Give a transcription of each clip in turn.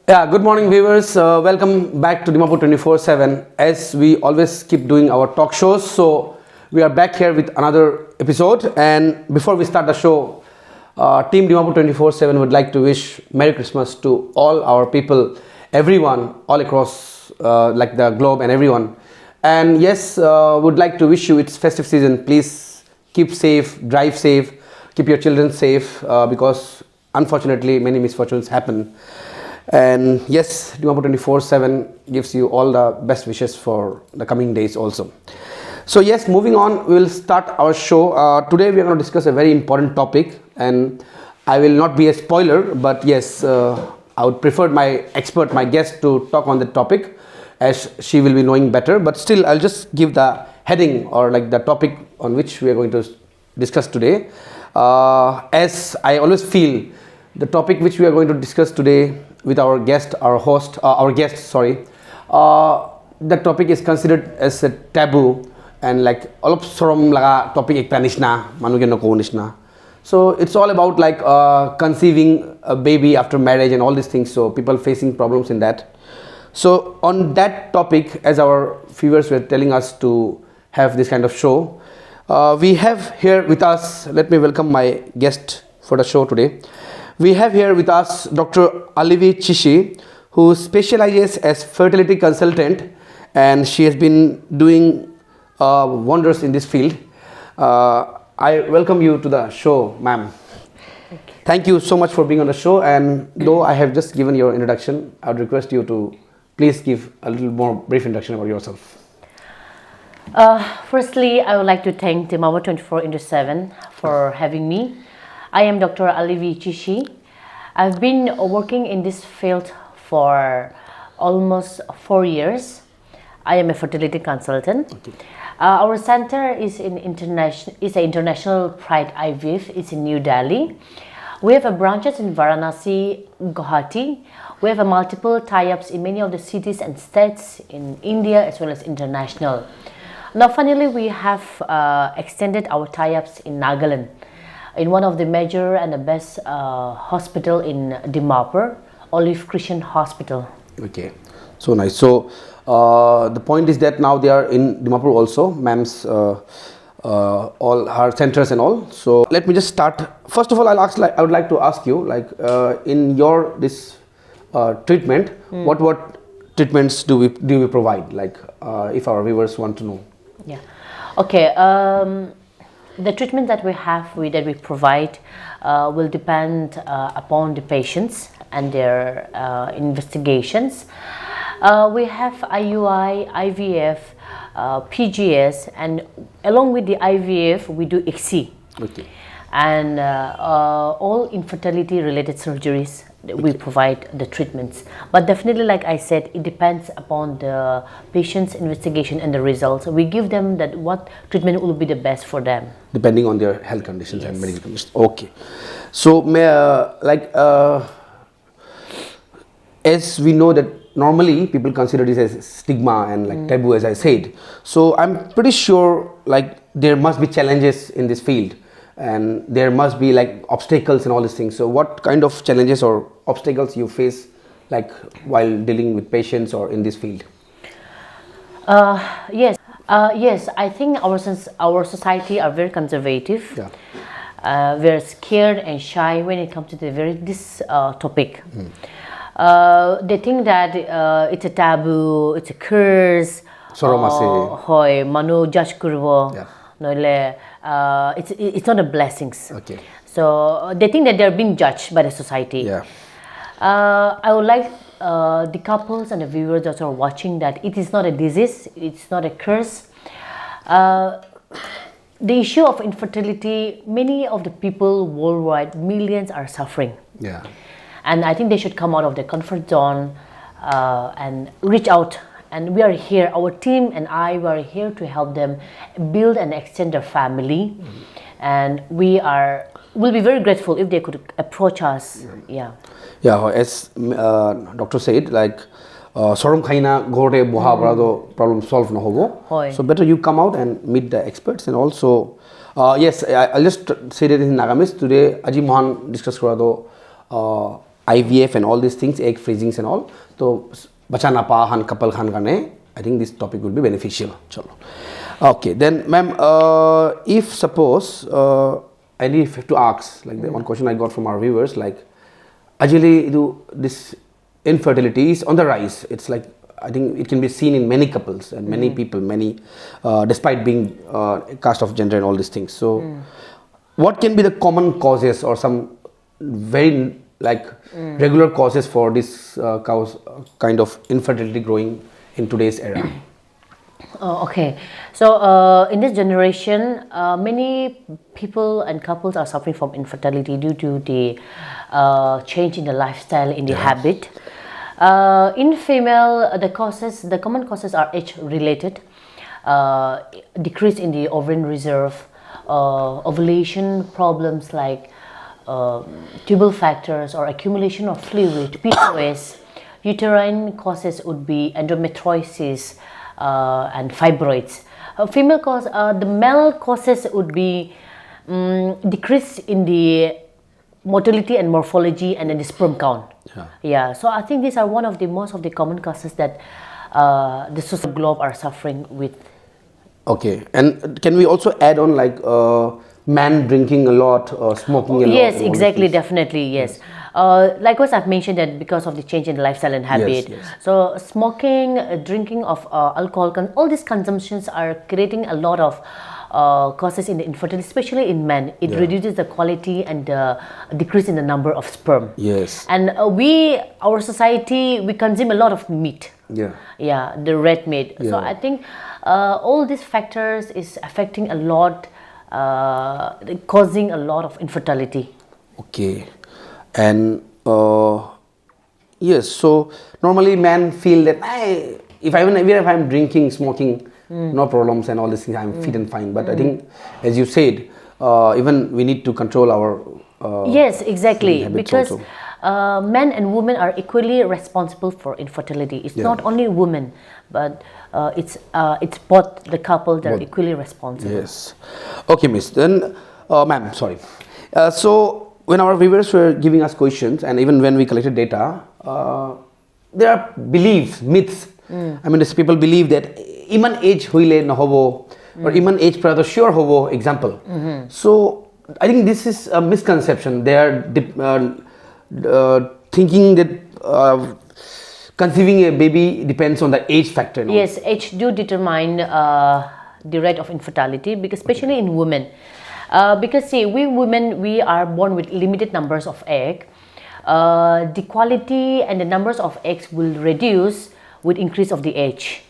Yeah, good morning, viewers. Welcome back to Dimapur 24/7. As we always keep doing our talk shows, so we are back here with another episode. And before we start the show, Team Dimapur 24/7 would like to wish Merry Christmas to all our people, everyone, all across like the globe and everyone. And yes, would like to wish you it's festive season. Please keep safe, drive safe, keep your children safe because unfortunately many misfortunes happen. And yes, Dimapur 24/7 gives you all the best wishes for the coming days also. So yes, moving on, we will start our show. Today we are going to discuss a very important topic, and I will not be a spoiler, but yes, I would prefer my expert, my guest, to talk on the topic, as she will be knowing better. But still, I'll just give the heading or like the topic on which we are going to discuss today. As I always feel, the topic which we are going to discuss today with our guest, the topic is considered as a taboo and like all of sorom laga topic ekta nishna manuge nako nishna. So it's all about like conceiving a baby after marriage and all these things. So people facing problems in that. So on that topic, as our viewers were telling us to have this kind of show, we have here with us. Let me welcome my guest for the show today. We have here with us Dr. Alivi Chishi, who specializes as fertility consultant, and she has been doing wonders in this field. I welcome you to the show, ma'am. Thank you so much for being on the show. And though I have just given your introduction, I would request you to please give a little more brief introduction about yourself. Firstly, I would like to thank Dimapur 24/7 for having me. I am Dr. Alivi Chishi. I've been working in this field for almost 4 years. I am a fertility consultant. Okay. Our center is an international Pride IVF. It's in New Delhi. We have branches in Varanasi, Guwahati. We have multiple tie-ups in many of the cities and states in India as well as international. Now, finally, we have extended our tie-ups in Nagaland, in one of the major and the best hospital in Dimapur, Olive Christian Hospital. Okay, so nice. So the point is that now they are in Dimapur also, ma'am's all her centers and all. So let me just start. First of all, I would like to ask you, like in your this treatment, what treatments do we provide? Like if our viewers want to know. Yeah. Okay. The treatment that we provide will depend upon the patients and their investigations. We have IUI, IVF, PGS, and along with the IVF, we do ICSI. Okay. And all infertility related surgeries, we provide the treatments. But definitely, like I said, it depends upon the patient's investigation and the results. We give them that what treatment will be the best for them, depending on their health conditions. Yes. And medical conditions. Okay. So as we know that normally people consider this as stigma and like taboo, as I said. So I'm pretty sure like there must be challenges in this field, and there must be like obstacles and all these things. So what kind of challenges or obstacles you face like while dealing with patients or in this field? Yes, I think our society are very conservative. Yeah. We're scared and shy when it comes to this topic. They think that it's a taboo, it's a curse. Hoy manu judge kurbo. It's not a blessings. Okay. So they think that they're being judged by the society. Yeah. I would like the couples and the viewers that are watching that it is not a disease, it's not a curse. The issue of infertility, many of the people worldwide, millions are suffering. Yeah. And I think they should come out of their comfort zone and reach out. And we are here, our team and I, we are here to help them build and extend their family. And we'll be very grateful if they could approach us. Yeah. Yeah, as doctor said, like sorom khaina gore boha brado problem solve no hobo. So better you come out and meet the experts. And also yes, I'll just say that in Nagamis today Aji Mohan discuss korado IVF and all these things, egg freezings and all. So bacha na pa han couple khan karne, I think this topic will be beneficial. Chalo. Okay, then ma'am, if suppose I need to ask, like the one question I got from our viewers, like actually this infertility is on the rise. It's like I think it can be seen in many couples and many people, despite being cast of gender and all these things. So what can be the common causes or some very regular causes for this kind of infertility growing in today's era? Okay, so in this generation, many people and couples are suffering from infertility due to the change in the lifestyle, in the habit. In female, the common causes are age-related, decrease in the ovarian reserve, ovulation problems like tubal factors or accumulation of fluid, PCOS. Uterine causes would be endometriosis and fibroids. Female cause, the male causes would be decrease in the motility and morphology and then the sperm count. Yeah. So I think these are one of the most of the common causes that the social globe are suffering with. Okay, and can we also add on like man drinking a lot, smoking a lot? Yes, exactly, definitely, yes. Likewise, I've mentioned that because of the change in lifestyle and habit. Yes. So smoking, drinking of alcohol, all these consumptions are creating a lot of causes in the infertility, especially in men. It reduces the quality and decrease in the number of sperm. Yes. And our society, we consume a lot of meat. Yeah, the red meat. So I think all these factors is affecting a lot, causing a lot of infertility. Okay, and yes. So normally men feel that even if I'm drinking, smoking, no problems and all these things, I'm fit and fine. But I think, as you said, even we need to control our yes, exactly, because men and women are equally responsible for infertility. It's not only women, but it's both the couple that are equally responsible. Yes. Okay, miss. Then, ma'am, sorry. So when our viewers were giving us questions, and even when we collected data, there are beliefs, myths. I mean, these people believe that iman age huile na hobo or iman age para to sure hobo. Example. So I think this is a misconception. They are thinking that conceiving a baby depends on the age factor. Yes, age do determine the rate of infertility, because especially in women. Because see, we women, we are born with limited numbers of eggs. The quality and the numbers of eggs will reduce with increase of the age.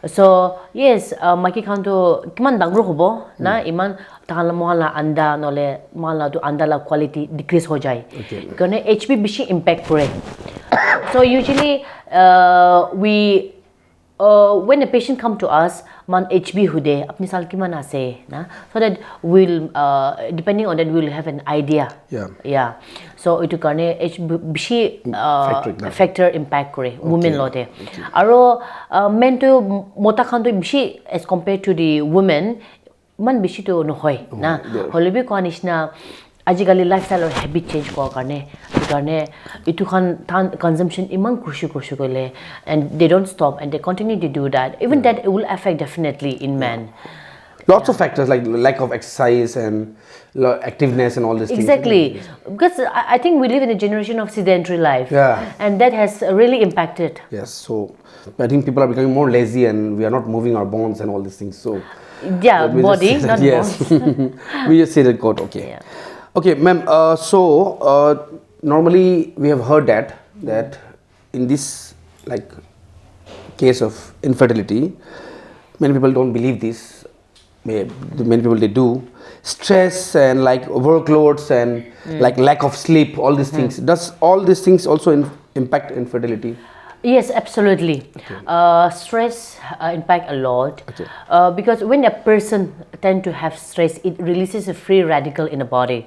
So yes, maki kanto kiman dangro hobo na iman takala mohala anda nole mohala to anda la quality decrease ho jai. Kone HB bishi impact pore. So usually we when a patient come to us, man HB hude apni sal kiman ase na, so that we'll depending on that we'll have an idea. Yeah. So itu karne HB bishi factor impact kore women lote. Aro men to mota khan to bishi as compared to the women man bishi to no hoy na. Holibi ko anishna আজিকালি lifestyle আর habit change কৰাৰ কাৰণে ইটো খান consumption ইমান কৃষি কৰিলে and they don't stop and they continue to do that, even that it will affect definitely in men. Lots of factors like lack of exercise and activeness and all these things. Exactly, because I think we live in a generation of sedentary life, and that has really impacted. Yes, so I think people are becoming more lazy and we are not moving our bones and all these things. So body, not bones. We just say that quote. Okay, ma'am. So normally we have heard that in this case of infertility, many people don't believe this. Many people they do. Stress and workloads and lack of sleep, all these things. Does all these things also impact infertility? Yes, absolutely. Stress impact a lot, because when a person tend to have stress, it releases a free radical in the body,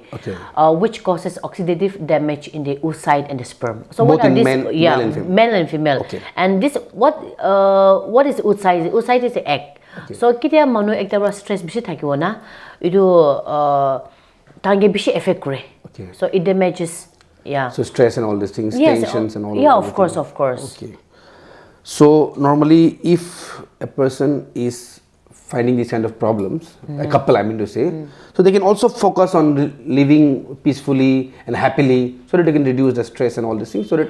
which causes oxidative damage in the oocyte and the sperm. So both what are these? Male and female. And this what is oocyte? Oocyte is the egg. So kitia manu ekta stress bishi thakibo na, idu tange bishi effect kore. So it damages Yeah. So stress and all these things, Yes. tensions and all. Yeah, of everything. course, of course. Okay. So normally, if a person is finding these kind of problems, a couple, I mean to say, so they can also focus on living peacefully and happily, so that they can reduce the stress and all these things, so that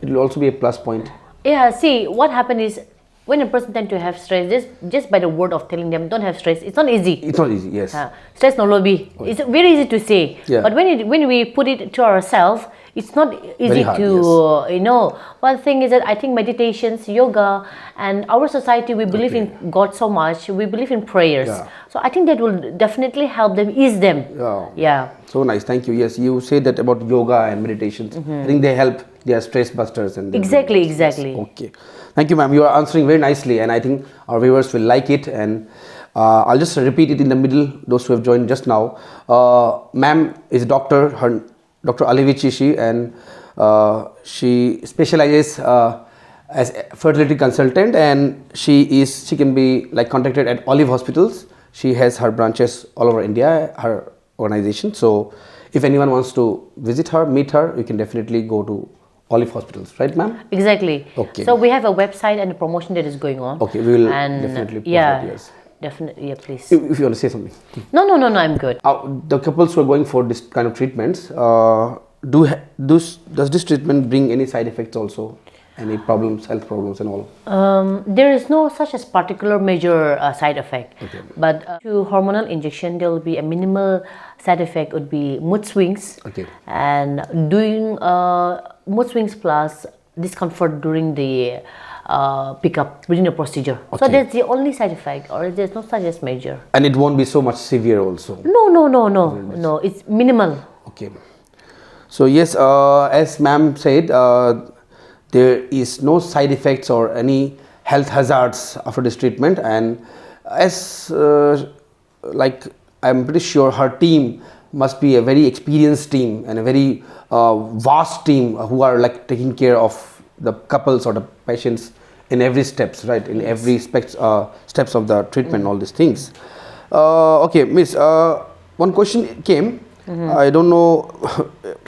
it will also be a plus point. Yeah, see, what happened is when a person tend to have stress, just by the word of telling them don't have stress, it's not easy. It's not easy, yes. Stress no lobby. It's very easy to say, Yeah. but when we put it to ourselves, it's not easy hard, to you know. One thing is that I think meditations, yoga, and our society, we believe in God so much. We believe in prayers. Yeah. So I think that will definitely help them, ease them. Yeah. Yeah. So nice, thank you. Yes, you say that about yoga and meditations. I think they help. They are stress busters and Exactly, yes. exactly. Okay, thank you, ma'am. You are answering very nicely, and I think our viewers will like it. And I'll just repeat it in the middle. Those who have joined just now, ma'am is a doctor. Her Dr Alivi Chishi, and she specializes as a fertility consultant, and she can be like contacted at Olive hospitals. She has her branches all over India, her organization. So if anyone wants to visit her, meet her, you can definitely go to Olive hospitals, right, ma'am? Exactly. Okay. So we have a website and a promotion that is going on. Okay, we will and definitely post yeah, that, yes. definitely. Yeah, please. If you want to say something. No, I'm good. The couples who are going for this kind of treatments, does this treatment bring any side effects also? Any problems, health problems and all? There is no such as particular major side effect. Okay. But to hormonal injection, there will be a minimal side effect would be mood swings. Okay. And doing mood swings plus discomfort during the pickup within the procedure. So Okay. that's the only side effect, or there's no such as major. And it won't be so much severe also? No, it's minimal. Okay. So yes, as ma'am said, there is no side effects or any health hazards after this treatment, and as like I'm pretty sure her team must be a very experienced team and a very vast team who are like taking care of the couples or the patients in every steps, right? In every steps of the treatment, all these things. Okay, Miss, one question came. I don't know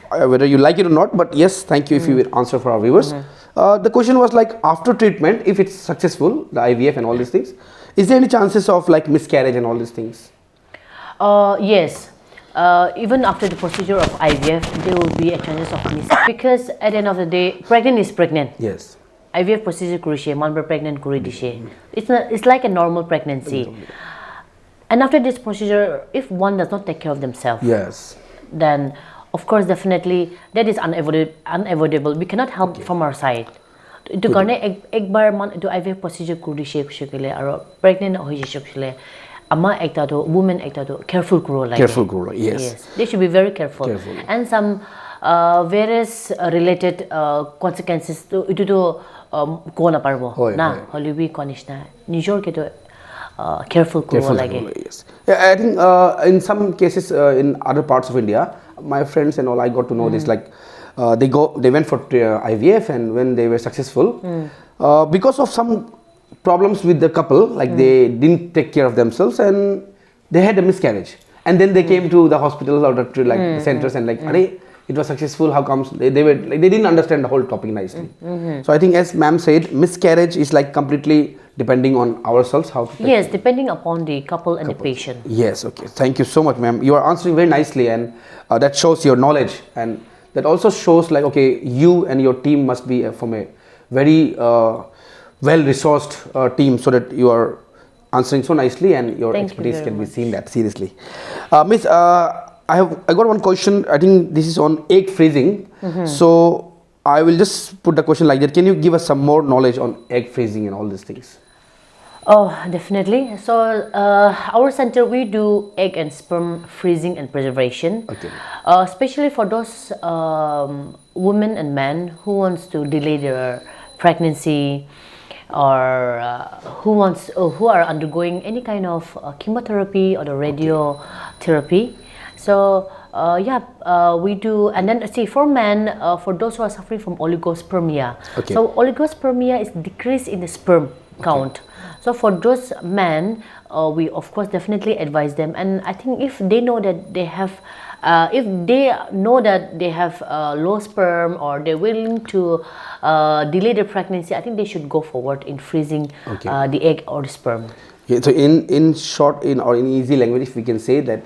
whether you like it or not, but yes, thank you if you will answer for our viewers. The question was like, after treatment, if it's successful, the IVF and all these things, is there any chances of like miscarriage and all these things? Yes. Even after the procedure of IVF, there will be a chances of miscarriage, because at the end of the day, pregnant is pregnant. Yes. IVF procedure kurishe, man pregnant kuridishe. It's like a normal pregnancy. And after this procedure, if one does not take care of themselves, Yes. then of course definitely that is unavoidable. We cannot help from our side. Itu karena ek bar man itu IVF procedure kurishe kushikile aro pregnant hoye shikile. Ama ekta to woman ekta to careful kuro like. Careful grow, yes. They should be very careful. And some various related consequences to itu to ko na parbo na holibi konishna nijor ke to careful kuro like. Yes. Yeah, I think in some cases in other parts of India, my friends and all, I got to know this, like they went for IVF, and when they were successful, because of some problems with the couple, like they didn't take care of themselves and they had a miscarriage, and then they came to the hospitals or the centers and like, it was successful, how comes? They were like, they didn't understand the whole topic nicely. So I think, as ma'am said, miscarriage is like completely depending on ourselves how to take Yes, depending upon the couple and the patient. Yes, okay. Thank you so much, ma'am. You are answering very nicely, and that shows your knowledge, and that also shows like, okay, you and your team must be from a very well-resourced team, so that you are answering so nicely and your expertise can be seen that seriously. Miss, I got one question. I think this is on egg freezing. So I will just put the question like that. Can you give us some more knowledge on egg freezing and all these things? Oh, definitely. So our center, we do egg and sperm freezing and preservation. Okay. Especially for those women and men who wants to delay their pregnancy, or who are undergoing any kind of chemotherapy or the radiotherapy. So we do. And then see, for men, for those who are suffering from oligospermia. Okay. So oligospermia is decrease in the sperm count. So for those men, we of course definitely advise them. And I think if they know that they have if they know that they have low sperm or they're willing to delay their pregnancy, I think they should go forward in freezing the egg or the sperm. Yeah, so in short, in easy language, if we can say that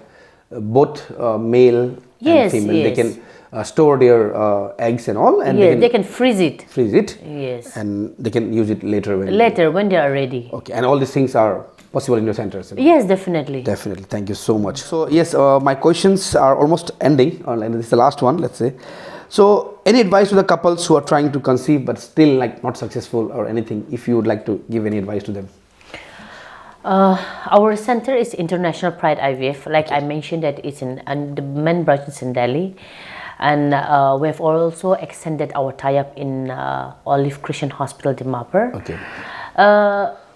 both male and female, they can store their eggs and all, and they can freeze it. Yes. And they can use it later when they are ready. Okay, and all these things are possible in your centers. Yes, definitely. Definitely. Thank you so much. So yes, my questions are almost ending, and this is the last one, let's say. So any advice to the couples who are trying to conceive but still like not successful or anything, if you would like to give any advice to them? Our center is International Pride IVF. Like I mentioned, that it's and the main branch is in Delhi, and we have also extended our tie-up in Olive Christian Hospital, Dimapur. Okay.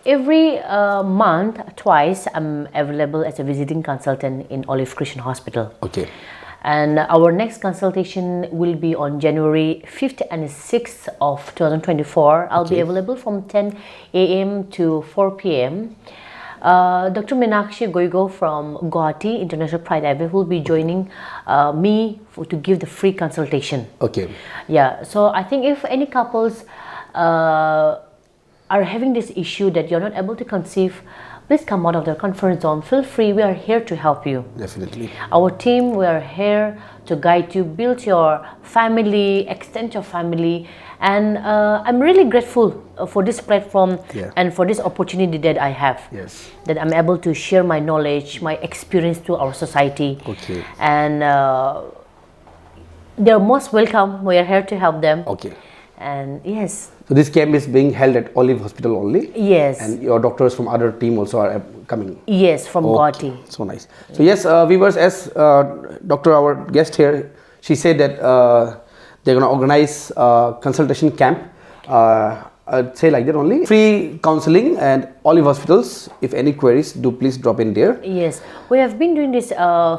Every month, twice, I'm available as a visiting consultant in Olive Christian Hospital. Okay. And our next consultation will be on January 5th and 6th of 2024. I'll be available from 10 a.m. to 4 p.m. Dr. Meenakshi Goigo from Guwahati International Pride IVF will be joining me to give the free consultation. Okay. Yeah, so I think if any couples are having this issue that you're not able to conceive, please come out of the comfort zone. Feel free, we are here to help you. Definitely. Our team, we are here to guide you, build your family, extend your family. And I'm really grateful for this platform and for this opportunity that I have. Yes. That I'm able to share my knowledge, my experience to our society. Okay. And they're most welcome. We are here to help them. Okay. And yes. So this camp is being held at Olive Hospital only? Yes. And your doctors from other team also are coming? Yes, from Guwahati. So nice. So yes, viewers, as Dr. our guest here, she said that they're going to organize a consultation camp. I'd say like that only. Free counseling and Olive Hospitals. If any queries, do please drop in there. Yes, we have been doing this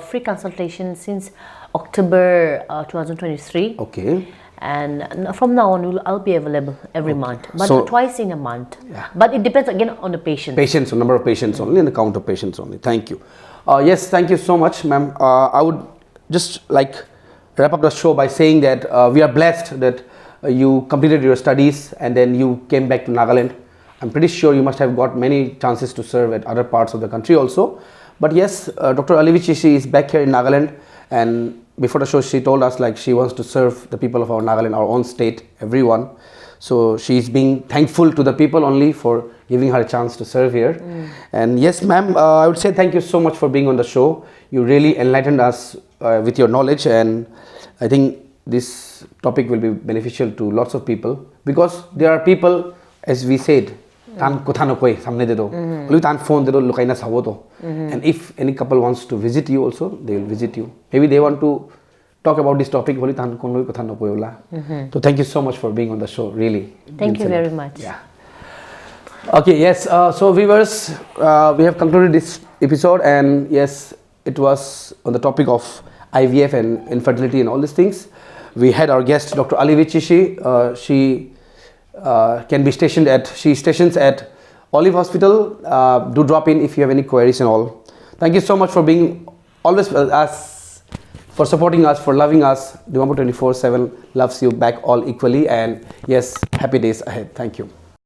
free consultation since October 2023. Okay. And from now on, I'll be available every month, but so, twice in a month. Yeah. But it depends again on the patient. Patients, so number of patients only and the count of patients only. Thank you. Yes, thank you so much, ma'am. I would just like wrap up the show by saying that we are blessed that you completed your studies and then you came back to Nagaland. I'm pretty sure you must have got many chances to serve at other parts of the country also. But yes, Dr. Alivi Chishi is back here in Nagaland, and before the show she told us like she wants to serve the people of our Nagaland, our own state, everyone. So she's being thankful to the people only for giving her a chance to serve here. And yes, ma'am, I would say thank you so much for being on the show. You really enlightened us with your knowledge, and I think this topic will be beneficial to lots of people, because there are people, as we said, and if any couple wants to visit you also, they will visit you. Maybe they want to talk about this topic. So thank you so much for being on the show, really. Thank you very much. Yeah. Okay, yes, so viewers, we have concluded this episode, and yes, it was on the topic of IVF and infertility and all these things. We had our guest, Dr. Alivi Chishi. She stations at Olive Hospital. Do drop in if you have any queries and all. Thank you so much for being always with us, for supporting us, for loving us. Dimapur 24/7 loves you back all equally, and yes, happy days ahead. Thank you.